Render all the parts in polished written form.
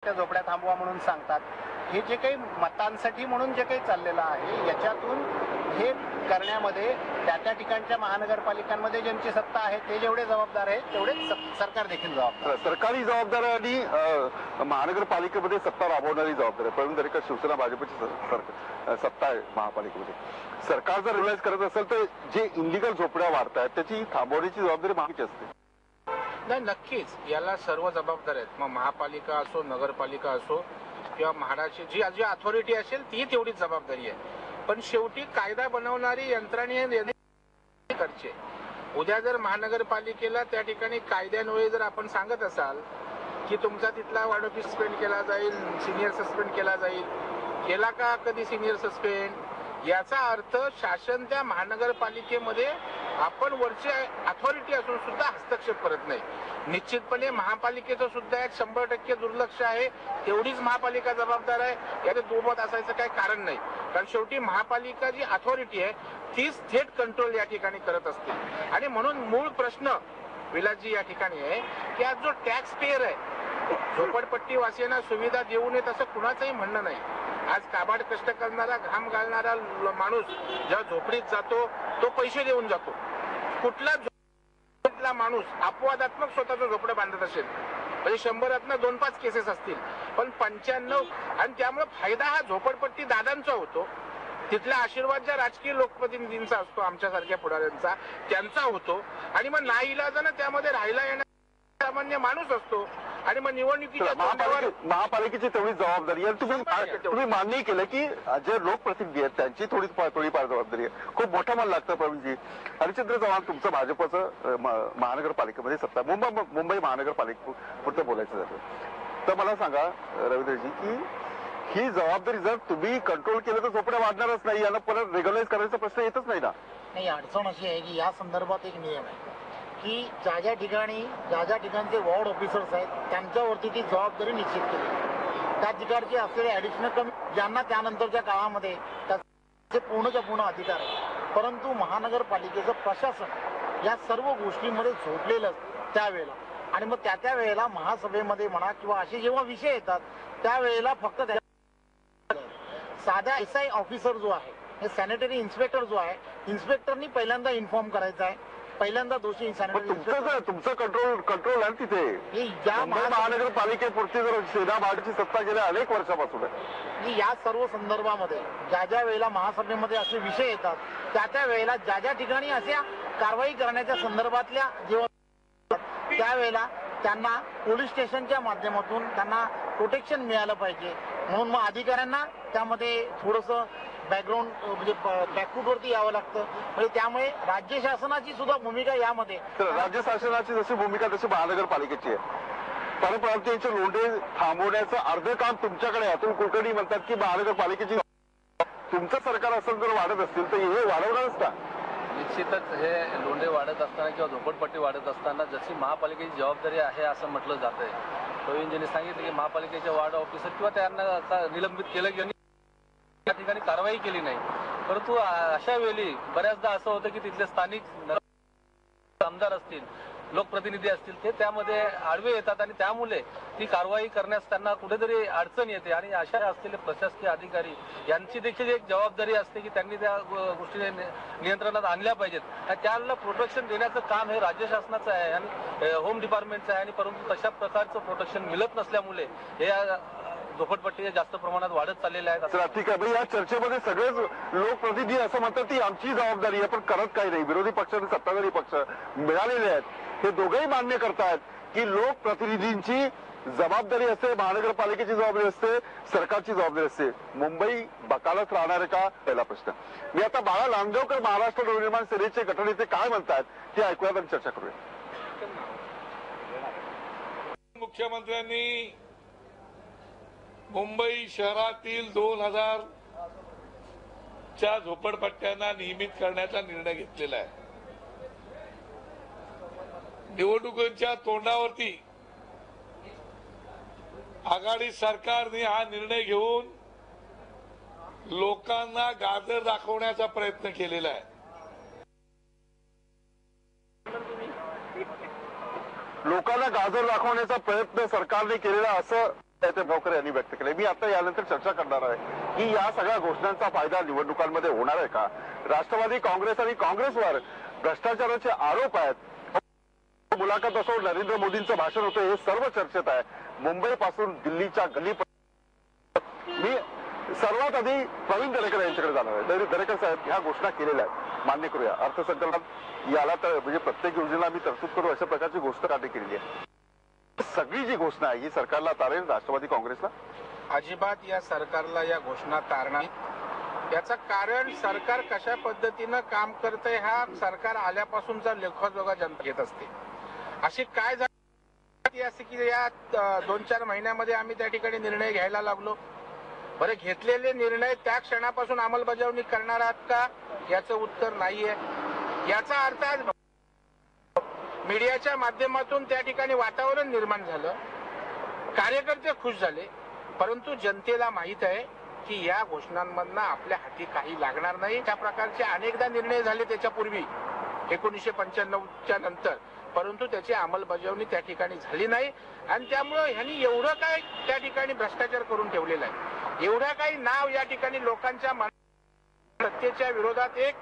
त्या झोपड्या थांबवा म्हणून सांगतात. हे जे काही मतांसाठी म्हणून जे काही चाललेलं आहे याच्यातून हे करण्यामध्ये त्या ठिकाणच्या महानगरपालिकांमध्ये ज्यांची सत्ता आहे ते जेवढे जबाबदार आहेत तेवढेच सरकार देखील जबाबदार. सरकारी जबाबदार आणि महानगरपालिकेमध्ये सत्ता राबवणारी जबाबदारी आहे. परंतु तरी का शिवसेना भाजपची सत्ता आहे महापालिकेमध्ये. सरकार जर रिलाइज करत असेल तर जे इलिगल झोपड्या वाढतायत त्याची थांबवण्याची जबाबदारी महापालिकेची असते. नाही, नक्कीच याला सर्व जबाबदार आहेत. मग महापालिका असो, नगरपालिका असो किंवा म्हाडाची जी अथॉरिटी असेल ती तेवढीच जबाबदारी आहे. पण शेवटी कायदा बनवणारी यंत्रणा करते. उद्या जर महानगरपालिकेला त्या ठिकाणी कायद्यान्वये जर आपण सांगत असाल की तुमचा तिथला वार्ड ऑफिस सस्पेंड केला जाईल, सिनियर सस्पेंड केला जाईल, केला का कधी सिनियर सस्पेंड? याचा अर्थ शासन त्या महानगरपालिकेमध्ये आपण वरची अथॉरिटी असून सुद्धा हस्तक्षेप करत नाही. निश्चितपणे महापालिकेचं सुद्धा एक 100% दुर्लक्ष आहे. तेवढीच महापालिका जबाबदार आहे, यात दुमत असायचं काही कारण नाही. कारण शेवटी महापालिका जी अथॉरिटी आहे तीच थेट कंट्रोल या ठिकाणी करत असते. आणि म्हणून मूळ प्रश्न विलासजी या ठिकाणी आहे की आज जो टॅक्स पेयर आहे, झोपडपट्टी वासियांना सुविधा देऊ नयेत असं कुणाचंही म्हणणं नाही. आज काबाड कष्ट करणारा, घाम घालणारा माणूस जेव्हा झोपडीत जातो तो पैसे देऊन जातो. कुठला माणूस अपवादात्मक स्वतःचं झोपडं बांधत असेल म्हणजे 100 2-5 केसेस असतील, पण 95 आणि त्यामुळे फायदा हा झोपडपट्टी दादांचा होतो. तिथला आशीर्वाद ज्या राजकीय लोकप्रतिनिधींचा असतो, आमच्यासारख्या पुढाऱ्यांचा त्यांचा होतो. आणि मग नाईलाजानं त्यामध्ये राहायला येणारा सामान्य माणूस असतो. आणि मग निवडणुकीच्या महापालिकेची तेवढी जबाबदारी आहे. तुम्ही मान्य केलं की जे लोकप्रतिनिधी आहेत त्यांची थोडीफार जबाबदारी आहे. खूप मोठं मन लागतं प्रवीणजी. हरिश्चंद्र चव्हाण, तुमचं भाजपचं महानगरपालिकेमध्ये सत्ता, मुंबई महानगरपालिकेपुरतं बोलायचं झालं तर मला सांगा रवींद्रजी की ही जबाबदारी जर तुम्ही कंट्रोल केलं तर झोपड्या वाढणारच नाही, यांना परत रेग्युलाइज करायचा प्रश्न येतच नाही ना. नाही, अडचण अशी आहे की या संदर्भात एक नियम आहे की ज्या ठिकाणचे वॉर्ड ऑफिसर्स आहेत त्यांच्यावरती ती जबाबदारी निश्चित केली. त्या ठिकाणचे असलेले ऍडिशनल कमी ज्यांना त्यानंतरच्या काळामध्ये त्याचे पूर्णच्या पूर्ण अधिकार आहे. परंतु महानगरपालिकेचं प्रशासन या सर्व गोष्टींमध्ये झोपलेलं त्यावेळेला. आणि मग त्या वेळेला महासभेमध्ये म्हणा किंवा असे जेव्हा विषय येतात त्यावेळेला फक्त साधा SI ऑफिसर जो आहे, हे सॅनिटरी इन्स्पेक्टर जो आहे, इन्स्पेक्टरनी पहिल्यांदा इन्फॉर्म करायचा आहे. पहिल्यांदा दोषी तुमचं कंट्रोल आहे तिथे. महानगरपालिकेपुरती जर सेना भाडची सत्ता गेल्या अनेक वर्षापासून आहे. या सर्व संदर्भामध्ये ज्या वेळेला महासभेमध्ये असे विषय येतात त्या वेळेला ज्या ठिकाणी अशा कारवाई करण्याच्या संदर्भातल्या जेव्हा त्यावेळेला त्यांना पोलीस स्टेशनच्या माध्यमातून त्यांना प्रोटेक्शन मिळालं पाहिजे. म्हणून मग अधिकाऱ्यांना त्यामध्ये थोडंसं बॅकग्राऊंड म्हणजे बॅकफूटवरती यावं लागतं. म्हणजे त्यामुळे राज्य शासनाची सुद्धा भूमिका यामध्ये, राज्य शासनाची जशी भूमिका तशी महानगरपालिकेची आहे. परप्रांतीयांचे लोंढे थांबवण्याचं अर्ध काम तुमच्याकडे आहे. तुम्ही कुलकर्णी म्हणतात की महानगरपालिकेची तुमचं सरकार असं जर वाढत असतील तर हे वाढवणारच का? निश्चितच हे लोंढे वाढत असताना किंवा झोपडपट्टी वाढत असताना जशी महापालिकेची जबाबदारी आहे असं म्हटलं जात आहे. प्रवीणजींनी सांगितलं की महापालिकेचे वार्ड ऑफिसर किंवा त्यांना निलंबित केलं की त्या ठिकाणी कारवाई केली नाही. परंतु अशा वेळी बऱ्याचदा असं होतं की तिथले स्थानिक आमदार असतील, लोकप्रतिनिधी असतील, ते त्यामध्ये आडवे येतात आणि त्यामुळे ती कारवाई करण्यास त्यांना कुठेतरी अडचण येते. आणि अशा असलेले प्रशासकीय अधिकारी यांची देखील एक जबाबदारी असते की त्यांनी त्या गोष्टी नियंत्रणात आणल्या पाहिजेत. आणि त्याला प्रोटेक्शन देण्याचं काम हे राज्य शासनाचं आहे आणि होम डिपार्टमेंटचं आहे. आणि परंतु तशा प्रकारचं प्रोटेक्शन मिळत नसल्यामुळे हे झोपडपट्टी जास्त प्रमाणात वाढत चाललेले आहेत. ठीक आहे, या चर्चेमध्ये सगळेच लोकप्रतिनिधी असं म्हणतात ती आमची जबाबदारी आहे, पण करत काही नाही. विरोधी पक्ष आणि सत्ताधारी पक्ष मिळालेले आहेत हे दोघेही मान्य करतायत की लोकप्रतिनिधींची जबाबदारी असते, महानगरपालिकेची जबाबदारी असते, सरकारची जबाबदारी असते. मुंबई बकालच राहणार का? पहिला प्रश्न. मी आता बाळा लांजगावकर महाराष्ट्र नवनिर्माण सेनेचे गटनेते काय म्हणतात ते ऐकूयात आणि चर्चा करूया. मुख्यमंत्र्यांनी मुंबई शहरातील 2000 च्या झोपडपट्ट्यांना नियमित करण्याचा निर्णय घेतलेला आहे. निवडणुकांच्या तोंडावरती आघाडी सरकारने हा निर्णय घेऊन लोकांना गाजर दाखवण्याचा प्रयत्न केलेला आहे. लोकांना गाजर दाखवण्याचा प्रयत्न सरकारने केलेला असं ते भावकर यांनी व्यक्त केले. मी आता यानंतर चर्चा करणार आहे की या सगळ्या घोषणांचा फायदा निवडणुकांमध्ये होणार आहे का. राष्ट्रवादी काँग्रेस आणि काँग्रेसवर भ्रष्टाचाराचे आरोप आहेत. मुलाखत असो, नरेंद्र मोदींचं भाषण होतं, हे सर्व चर्चेत आहे. मुंबई पासून दिल्लीच्या गल्ली. मी सर्वात आधी प्रवीण दरेकर यांच्याकडे जाणार आहे. दरेकर साहेब, ह्या घोषणा केलेल्या आहेत, मान्य करूया. अर्थसंकल्पात याला तर म्हणजे प्रत्येक योजनेला आम्ही तरतूद करू अशा प्रकारची घोषणा काढली केलेली आहे. सगळी जी घोषणा आहे ही सरकारला तारेल, राष्ट्रवादी काँग्रेसला? अजिबात या सरकारला या घोषणा तारणार. याचं कारण सरकार कशा पद्धतीनं काम करतंय हा सरकार आल्यापासूनचा लेखाजोखा जनता घेत असते. अशी काय झाली असे की या 2-4 महिन्यामध्ये आम्ही त्या ठिकाणी निर्णय घ्यायला लागलो. बरं, घेतलेले निर्णय त्या क्षणापासून अंमलबजावणी करणार आहात का, याचं उत्तर नाहीये. याचा अर्थ आज मीडियाच्या माध्यमातून त्या ठिकाणी वातावरण निर्माण झालं, कार्यकर्ते खुश झाले, परंतु जनतेला माहित आहे की या घोषणांमधनं आपल्या हाती काही लागणार नाही. त्या प्रकारचे अनेकदा निर्णय झाले त्याच्यापूर्वी 1995च्या नंतर, परंतु त्याची अंमलबजावणी त्या ठिकाणी झाली नाही. आणि त्यामुळं ह्यांनी एवढं काय त्या ठिकाणी भ्रष्टाचार करून ठेवलेला आहे, एवढं काही नाव या ठिकाणी लोकांच्या सत्तेच्या विरोधात एक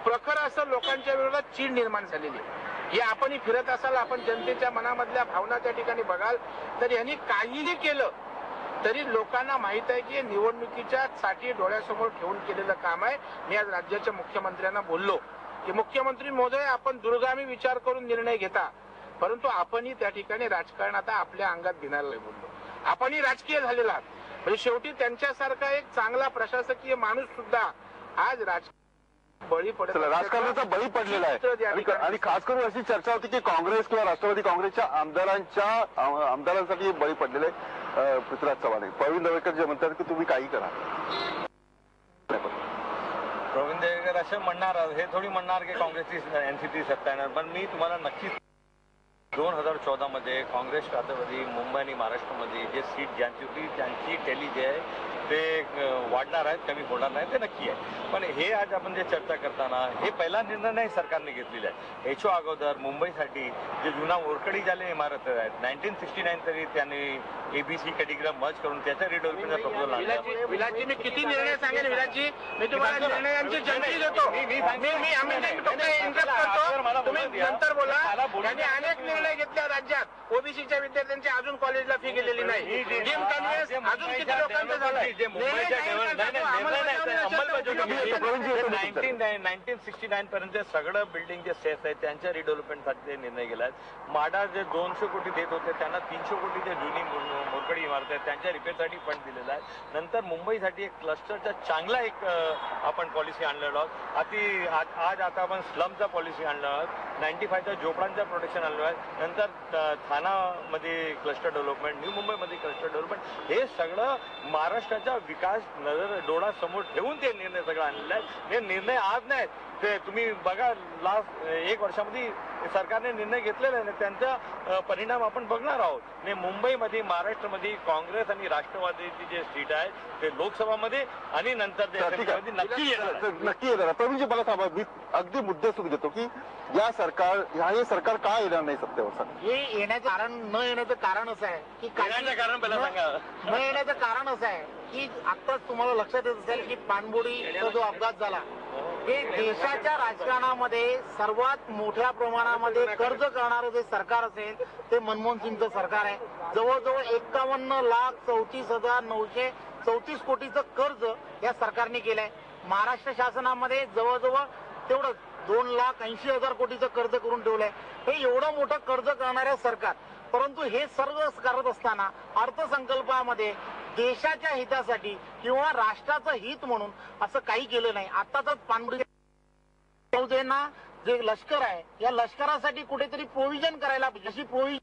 प्रखर असं लोकांच्या विरोधात चीड निर्माण झालेली आहे. हे आपणही फिरत असाल, आपण जनतेच्या मनामधल्या भावना त्या ठिकाणी बघाल तर यांनी काहीही केलं तरी लोकांना माहित आहे की निवडणुकीच्या साठी डोळ्यासमोर ठेवून केलेलं काम आहे. मी आज राज्याच्या मुख्यमंत्र्यांना बोललो की मुख्यमंत्री महोदय, आपण दूरगामी विचार करून निर्णय घेता, परंतु आपणही त्या ठिकाणी राजकारण आता आपल्या अंगात घेणारं बोललो. आपणही राजकीय झालेला आहात. म्हणजे शेवटी त्यांच्यासारखा एक चांगला प्रशासकीय माणूस सुद्धा आज बळी पडत, राजकारणाचा बळी पडलेला आहे. आणि खास करून अशी चर्चा होती की काँग्रेस किंवा राष्ट्रवादी काँग्रेसच्या आमदारांसाठी बळी पडलेले पृथ्वीराज चव्हाण. प्रवीण दरेकर जे म्हणतात की तुम्ही काही करा. प्रवीण दरेकर असं म्हणणार, हे थोडी म्हणणार की काँग्रेसची एनसीपी सत्ता येणार. पण मी तुम्हाला नक्कीच 2014 मध्ये काँग्रेस राष्ट्रवादी मुंबई आणि महाराष्ट्रामध्ये जे सीट ज्यांची होती त्यांची टॅली जे आहे ते वाढणार आहेत, कमी होणार नाही, ते नक्की आहे. पण हे आज आपण जे चर्चा करताना हे पहिला निर्णय नाही सरकारने घेतलेला आहे. याच्या अगोदर मुंबईसाठी जे जुना ओरकडी झाले इमारत आहेत 1969 तरी त्यांनी एबीसी कॅटेगरी मर्ज करून त्याच्या रिडेव्हलपमेंटचा प्रपोजल आणला. विलासजी, मी किती निर्णय सांगेन विलासजी, मी तुम्हाला निर्णयांची जंगी देतो. तुम्ही नंतर बोला. त्यांनी अनेक निर्णय घेतले राज्यात. ओबीसीच्या विद्यार्थ्यांची अजून कॉलेजला फी गेलेली नाही. अजून किती लोकांचं झालं. 1969 पर्यंत सगळं बिल्डिंग जे सेफ आहे त्यांच्या रिडेव्हलपमेंटसाठी निर्णय गेला. माडा जे 200 कोटी देत होते त्यांना 300 कोटी जे जुनी मोरकडी इमारत आहेत त्यांच्या रिपेअरसाठी फंड दिलेला आहे. नंतर मुंबईसाठी एक क्लस्टरचा चांगला एक आपण पॉलिसी आणलेलो आहोत. आज आता आपण स्लमचा पॉलिसी आणलो आहोत. 95च्या झोपडांचा प्रोटेक्शन आणलो आहे. नंतर ठाणामध्ये क्लस्टर डेव्हलपमेंट, न्यू मुंबईमध्ये क्लस्टर डेव्हलपमेंट, हे सगळं महाराष्ट्राचा विकास डोळ्यासमोर ठेवून ते निर्णय सगळं आणलेला आहे. हे निर्णय आज नाहीत, ते तुम्ही बघा लास्ट 1 वर्षामध्ये सरकारने निर्णय घेतलेला आहे, त्यांचा परिणाम आपण बघणार आहोत. मुंबईमध्ये महाराष्ट्रामध्ये काँग्रेस आणि राष्ट्रवादीची जे सीट आहे ते लोकसभामध्ये आणि नंतर नक्की येणार. प्रवीणजी मला थांबा, मी अगदी मुद्देसूद घेतो की हे सरकार का येणार नाही सत्तेवर? हे येण्याचं कारण, न येण्याचं कारण असं आहे की कारण पहिला सांगा. न येण्याचं कारण असं आहे की आत्ताच तुम्हाला लक्षात येत असेल की पाणबुडीचा जो अपघात झाला, हे देशाच्या राजकारणामध्ये सर्वात मोठ्या प्रमाणामध्ये कर्ज करणारं जे सरकार असेल ते मनमोहन सिंगचं सरकार आहे. जवळजवळ 51,34,934 कोटीचं कर्ज या सरकारने केलंय. महाराष्ट्र शासनामध्ये जवळजवळ तेवढंच 2,80,000 कोटीचं कर्ज करून ठेवलंय. हे एवढं मोठं कर्ज करणाऱ्या सरकार, परंतु हे सर्व करत असताना अर्थसंकल्पामध्ये देशाच्या हितासाठी किंवा राष्ट्राचं हित म्हणून असं काही केलं नाही. आताच पाणबुडी फौजेना जे लष्कर आहे या लष्करासाठी कुठेतरी प्रोव्हिजन करायला पाहिजे. अशी प्रोव्हिजन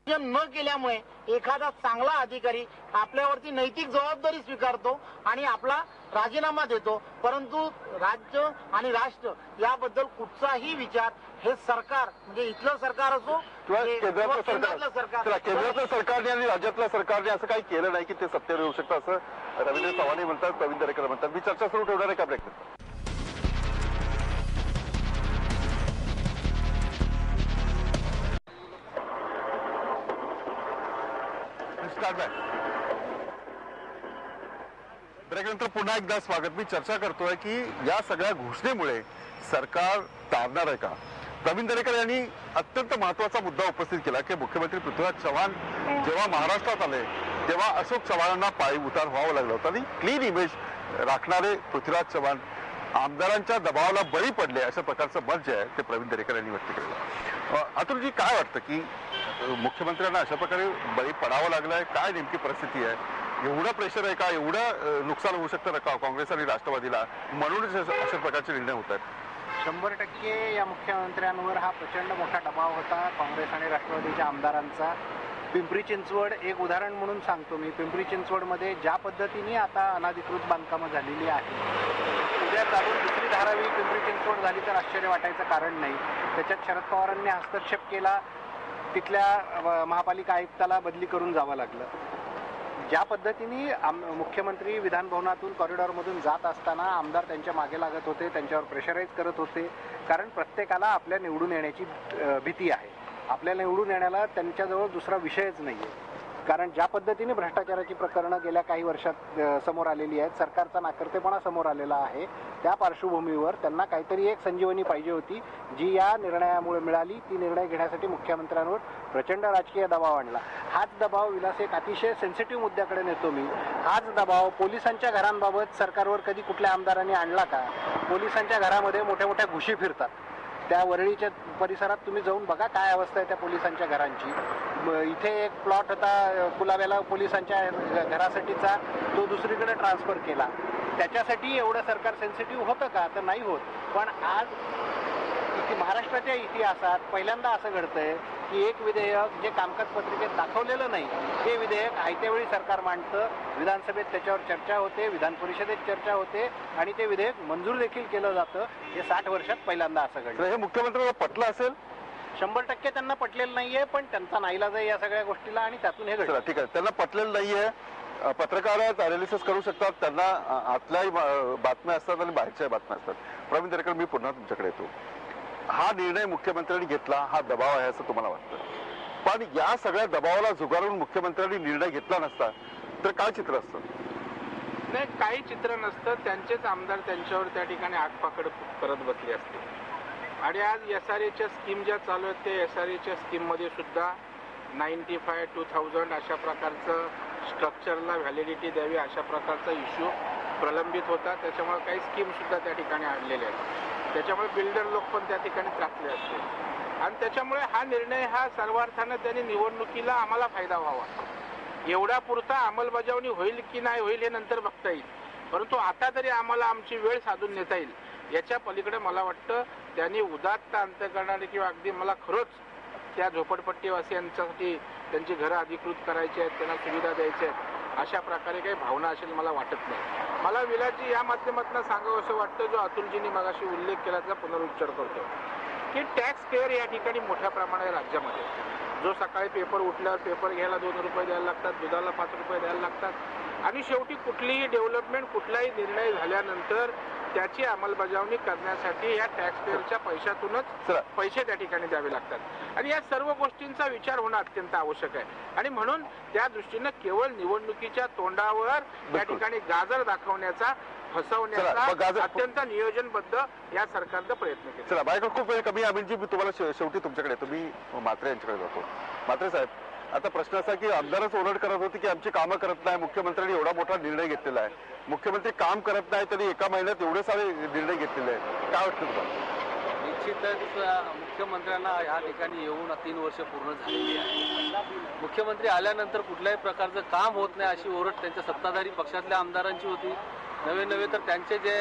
न केल्यामुळे एखादा चांगला अधिकारी आपल्यावरती नैतिक जबाबदारी स्वीकारतो आणि आपला राजीनामा देतो, परंतु राज्य आणि राष्ट्र याबद्दल कुठचाही विचार हे सरकार, म्हणजे इथलं सरकार असो किंवा केंद्रातलं सरकारने आणि राज्यातल्या सरकारने असं काही केलं नाही की ते सत्तेवर येऊ शकतं, असं रवींद्र चव्हाण म्हणतात, प्रवीण दरेकर म्हणतात. मी चर्चा सुरू ठेवणार आहे का ब्रेक? Start back. ब्रेकनंतर पुन्हा एकदा स्वागत. मी चर्चा करतोय की या सगळ्या घोषणेमुळे सरकार तारणार आहे का. प्रवीण दरेकर यांनी अत्यंत महत्वाचा मुद्दा उपस्थित केला की मुख्यमंत्री पृथ्वीराज चव्हाण जेव्हा महाराष्ट्रात आले तेव्हा अशोक चव्हाणांना पायी उतार व्हावं लागलं होतं आणि क्लीन इमेज राखणारे पृथ्वीराज चव्हाण आमदारांच्या दबावाला बळी पडले अशा प्रकारचं मत जे आहे ते प्रवीण दरेकर यांनी व्यक्त केलं. अतुलजी, काय वाटतं की मुख्यमंत्र्यांना अशा प्रकारे बळी पडावं लागलंय, काय नेमकी परिस्थिती आहे? एवढं प्रेशर आहे का, एवढं नुकसान होऊ शकतं का काँग्रेस आणि राष्ट्रवादीला म्हणूनच अशा प्रकारचे निर्णय होत आहेत? 100% या मुख्यमंत्र्यांवर हा प्रचंड मोठा दबाव होता काँग्रेस आणि राष्ट्रवादीच्या आमदारांचा. पिंपरी चिंचवड एक उदाहरण म्हणून सांगतो मी. पिंपरी चिंचवडमध्ये ज्या पद्धतीने आता अनाधिकृत बांधकामं झालेली आहेत, उद्या चालून दुसरी धारावी पिंपरी चिंचवड झाली तर आश्चर्य वाटायचं कारण नाही. त्याच्यात शरद पवारांनी हस्तक्षेप केला, तिथल्या महापालिका आयुक्ताला बदली करून जावं लागलं. ज्या पद्धतीने मुख्यमंत्री विधानभवनातून कॉरिडॉरमधून जात असताना आमदार त्यांच्या मागे लागत होते, त्यांच्यावर प्रेशराईज करत होते, कारण प्रत्येकाला आपल्या निवडून येण्याची भीती आहे. आपल्याला निवडून येण्याला त्यांच्याजवळ दुसरा विषयच नाही आहे. कारण ज्या पद्धतीने भ्रष्टाचाराची प्रकरणं गेल्या काही वर्षात समोर आलेली आहेत, सरकारचा नाकर्तेपणा समोर आलेला आहे, त्या पार्श्वभूमीवर त्यांना काहीतरी एक संजीवनी पाहिजे होती, जी या निर्णयामुळे मिळाली. ती निर्णय घेण्यासाठी मुख्यमंत्र्यांवर प्रचंड राजकीय दबाव आणला. हाच दबाव विलास एक अतिशय सेन्सिटिव्ह मुद्द्याकडे नेतो मी. हाच दबाव पोलिसांच्या घरांबाबत सरकारवर कधी कुठल्या आमदारांनी आणला का? पोलिसांच्या घरामध्ये मोठ्या मोठ्या घुशी फिरतात. त्या वरळीच्या परिसरात तुम्ही जाऊन बघा काय अवस्था आहे त्या पोलिसांच्या घरांची. इथे एक प्लॉट होता कुलाब्याला पोलिसांच्या घरासाठीचा, तो दुसरीकडे ट्रान्सफर केला. त्याच्यासाठी एवढं सरकार सेन्सिटिव्ह होतं का? तर नाही होत. पण आज महाराष्ट्राच्या इतिहासात पहिल्यांदा असं घडतंय की एक विधेयक जे कामकाज पत्रिकेत दाखवलेलं नाही ते विधेयक आयत्यावेळी सरकार मांडतं, विधानसभेत त्याच्यावर चर्चा होते, विधान परिषदेत चर्चा होते आणि ते विधेयक मंजूर देखील केलं जातं. हे 60 वर्षात पहिल्यांदा असं घडलं. हे मुख्यमंत्र्यांना पटलं असेल? 100% त्यांना पटलेलं नाहीये, पण त्यांचा नाईलाज आहे या सगळ्या गोष्टीला आणि त्यातून हे घडलं. ठीक आहे, त्यांना पटलेलं नाहीये. पत्रकार अनालिसिस करू शकतात, त्यांना आतल्याही बातम्या असतात आणि बाहेरच्या बातम्या असतात. प्रवीण दरेकर, मी पुन्हा तुमच्याकडे येतो. हा निर्णय मुख्यमंत्र्यांनी घेतला, हा दबाव आहे असं तुम्हाला वाटतं, पण या सगळ्या दबावाला झुगारून मुख्यमंत्र्यांनी निर्णय घेतला नसता तर काय चित्र असतं? नाही, काही चित्र नसतं. त्यांचेच आमदार त्यांच्यावर त्या ठिकाणी आगपाकड करत बसले असते. आणि आज SRAच्या स्कीम ज्या चालू आहेत ते SRAच्या स्कीममध्ये सुद्धा 95, 2000 अशा प्रकारचं स्ट्रक्चरला व्हॅलिडिटी द्यावी अशा प्रकारचा इश्यू प्रलंबित होता. त्याच्यामुळे काही स्कीम सुद्धा त्या ठिकाणी आणलेल्या आहेत. त्याच्यामुळे बिल्डर लोक पण त्या ठिकाणी त्रासले असते. आणि त्याच्यामुळे हा निर्णय हा सर्वार्थानं त्यांनी निवडणुकीला आम्हाला फायदा व्हावा एवढा पुरता अंमलबजावणी होईल की नाही होईल हे नंतर बघता येईल, परंतु आता तरी आम्हाला आमची वेळ साधून नेता येईल याच्या पलीकडे मला वाटतं त्यांनी उदात्त अंतःकरणाने किंवा अगदी मला खरंच त्या झोपडपट्टीवासियांसाठी त्यांची घरं अधिकृत करायची आहेत, त्यांना सुविधा द्यायच्या आहेत अशा प्रकारे काही भावना असेल मला वाटत नाही. मला विलासजी या माध्यमातून सांगावं असं वाटतं, जो अतुलजींनी मगाशी उल्लेख केला त्याचा पुनरुच्चार करतो की टॅक्स पेअर या ठिकाणी मोठ्या प्रमाणात राज्यामध्ये, जो सकाळी पेपर उठल्यावर पेपर घ्यायला 2 रुपये द्यायला लागतात, दुधाला 5 रुपये द्यायला लागतात आणि शेवटी कुठलीही डेव्हलपमेंट कुठलाही निर्णय झाल्यानंतर त्याची अंमलबजावणी करण्यासाठी या टॅक्स पेअरच्या पैशातूनच पैसे त्या ठिकाणी द्यावे लागतात आणि या सर्व गोष्टींचा विचार होणं अत्यंत आवश्यक आहे. आणि म्हणून त्या दृष्टीनं केवळ निवडणुकीच्या तोंडावर त्या ठिकाणी गाजर दाखवण्याचा, फसवण्याचा अत्यंत नियोजनबद्ध या सरकारचा प्रयत्न केला. चला, माझ्याकडे खूप वेळ कमी. अमितजी, मी तुम्हाला शेवटी तुमच्याकडे, तुम्ही म्हात्रे यांच्याकडे जातो. म्हात्रे साहेब, आता प्रश्न असा की आमदारच ओरड करत होती की आमची कामं करत नाही, मुख्यमंत्र्यांनी एवढा मोठा निर्णय घेतलेला आहे, मुख्यमंत्री काम करत नाही तरी एका महिन्यात एवढे सारे निर्णय घेतलेले आहेत, काय वाटतं तुम्हाला? निश्चितच मुख्यमंत्र्यांना या ठिकाणी येऊन 3 वर्ष पूर्ण झालेली आहे. मुख्यमंत्री आल्यानंतर कुठल्याही प्रकारचं काम होत नाही अशी ओरड त्यांच्या सत्ताधारी पक्षातल्या आमदारांची होती. नवे तर त्यांचे जे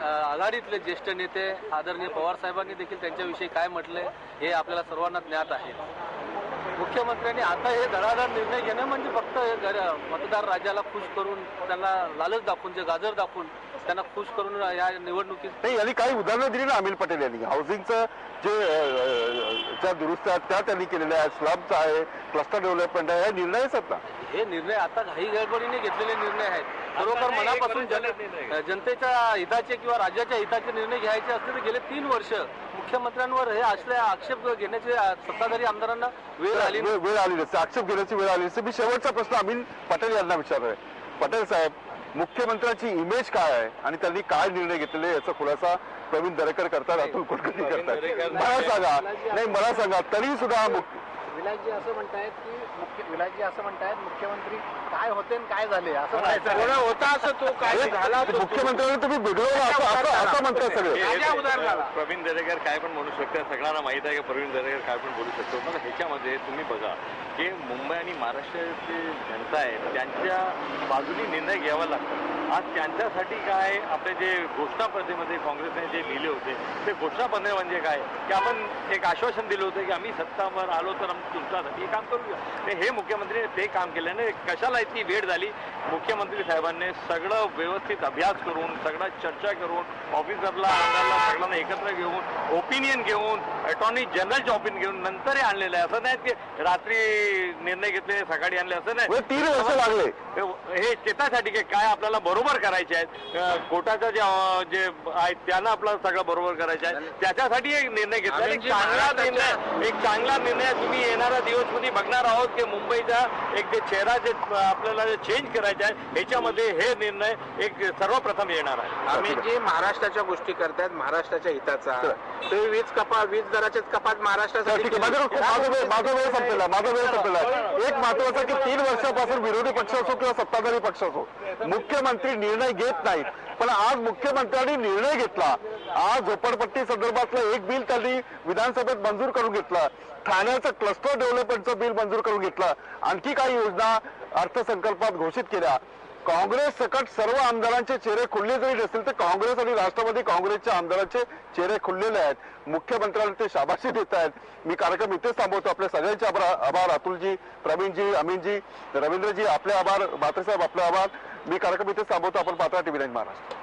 आघाडीतले ज्येष्ठ नेते आदरणीय पवार साहेबांनी देखील त्यांच्याविषयी काय म्हटले हे आपल्याला सर्वांना ज्ञात आहे. मुख्यमंत्र्यांनी आता हे धडाधड निर्णय घेणं म्हणजे फक्त मतदार राज्याला खुश करून, त्यांना लालच दाखवून, जे गाजर दाखवून त्यांना खुश करून या निवडणुकीत नाही. यांनी काही उदाहरणं दिली ना अनिल पटेल यांनी. हाऊसिंगचं जे त्या दुरुस्त्या त्या त्यांनी केलेल्या आहेत, स्लॅबचं आहे, क्लस्टर डेव्हलपमेंट आहे, हे निर्णय आहेत ना. हे निर्णय आता घाई गडबडीने घेतलेले निर्णय आहेत. खरोखर मनापासून जनतेच्या हिताचे किंवा राज्याच्या हिताचे निर्णय घ्यायचे असले तर गेले 3 वर्ष मुख्यमंत्र्यांवर हे आक्षेप घेण्याचे सत्ताधारी आमदारांना वेळ आली नसते, आक्षेप घेण्याची वेळ आली नसते. मी शेवटचा प्रश्न अनिल पटेल यांना विचारतोय. पटेल साहेब, मुख्यमंत्र्यांची इमेज काय आहे आणि त्यांनी काय निर्णय घेतलेले याचा खुलासा प्रवीण दरेकर करतात, अतुल कुलकर्णी करतात. मला सांगा, नाही मला सांगा, तरी सुद्धा विलासजी असं म्हणतायत की विलासजी असं म्हणतायत मुख्यमंत्री काय होते आणि काय झाले असं म्हणायचं होता असं तो काय झाला तो- मुख्यमंत्र्यांनी तुम्ही बिघडवलं असं म्हणताय सगळे. राजा उदार झाला. प्रवीण दरेकर काय पण म्हणू शकतात, सगळ्यांना माहित आहे की प्रवीण दरेकर काय पण बोलू शकतो. पण ह्याच्यामध्ये तुम्ही बघा की मुंबई आणि महाराष्ट्राची जनता आहे त्यांच्या बाजूने निर्णय घ्यावा लागतो. आज त्यांच्यासाठी काय आपले जे घोषणापत्रेमध्ये काँग्रेसने जे लिहिले होते ते घोषणापत्र म्हणजे काय की आपण एक आश्वासन दिलं होतं की आम्ही सत्तावर आलो तर आम्ही तुमच्यासाठी हे काम करूया. हे मुख्यमंत्री ते काम केल्याने कशाला इतकी वेळ झाली. मुख्यमंत्री साहेबांनी सगळं व्यवस्थित अभ्यास करून सगळं चर्चा करून ऑफिसरला आमदारला सगळ्यांना एकत्र घेऊन ओपिनियन घेऊन अटॉर्नी जनरलचे ओपिनियन घेऊन नंतर हे आणलेलं आहे. असं नाही की रात्री निर्णय घेतले सकाळी आणले असं नाही. 3 वर्ष लागले हे त्याच्यासाठी की काय आपल्याला बरोबर करायचे आहेत, कोर्टाच्या जे आहेत त्यांना आपल्याला सगळं बरोबर करायचं आहे त्याच्यासाठी एक निर्णय घेतला. एक चांगला निर्णय तुम्ही येणाऱ्या दिवसमध्ये बघणार आहोत की मुंबईचा एक जे चेहरा जे आपल्याला चेंज करायचा आहे ह्याच्यामध्ये हे निर्णय एक सर्वप्रथम येणार आहे. आम्ही जे महाराष्ट्राच्या गोष्टी करतायत महाराष्ट्राच्या हिताचा ते वीज दराचे कपात महाराष्ट्रासाठी ठीक आहे. माझा वेळ संपलेला एक महत्वाचं की 3 वर्षापासून विरोधी पक्ष असो किंवा सत्ताधारी पक्ष असो मुख्यमंत्री निर्णय घेत नाहीत. पण आज मुख्यमंत्र्यांनी निर्णय घेतला. आज झोपडपट्टी संदर्भातलं एक बिल त्यांनी विधानसभेत मंजूर करून घेतलं. ठाण्याचं क्लस्टर डेव्हलपमेंटचं बिल मंजूर करून घेतलं. आणखी काही योजना अर्थसंकल्पात घोषित केल्या. काँग्रेस सकट सर्व आमदारांचे चेहरे खुलले जरी नसतील तर काँग्रेस आणि राष्ट्रवादी काँग्रेसच्या आमदारांचे चेहरे खुललेले आहेत. मुख्यमंत्र्यांना ते शाबाशी देत आहेत. मी कार्यक्रम इथेच थांबवतो. आपल्या सगळ्यांचे आभार. अतुलजी, प्रवीणजी, अमीनजी, रवींद्रजी आपले आभार, म्हात्रे साहेब आपले आभार. मी कार्यक्रम इथेच थांबवतो. आपण पाहता TV9 महाराष्ट्र.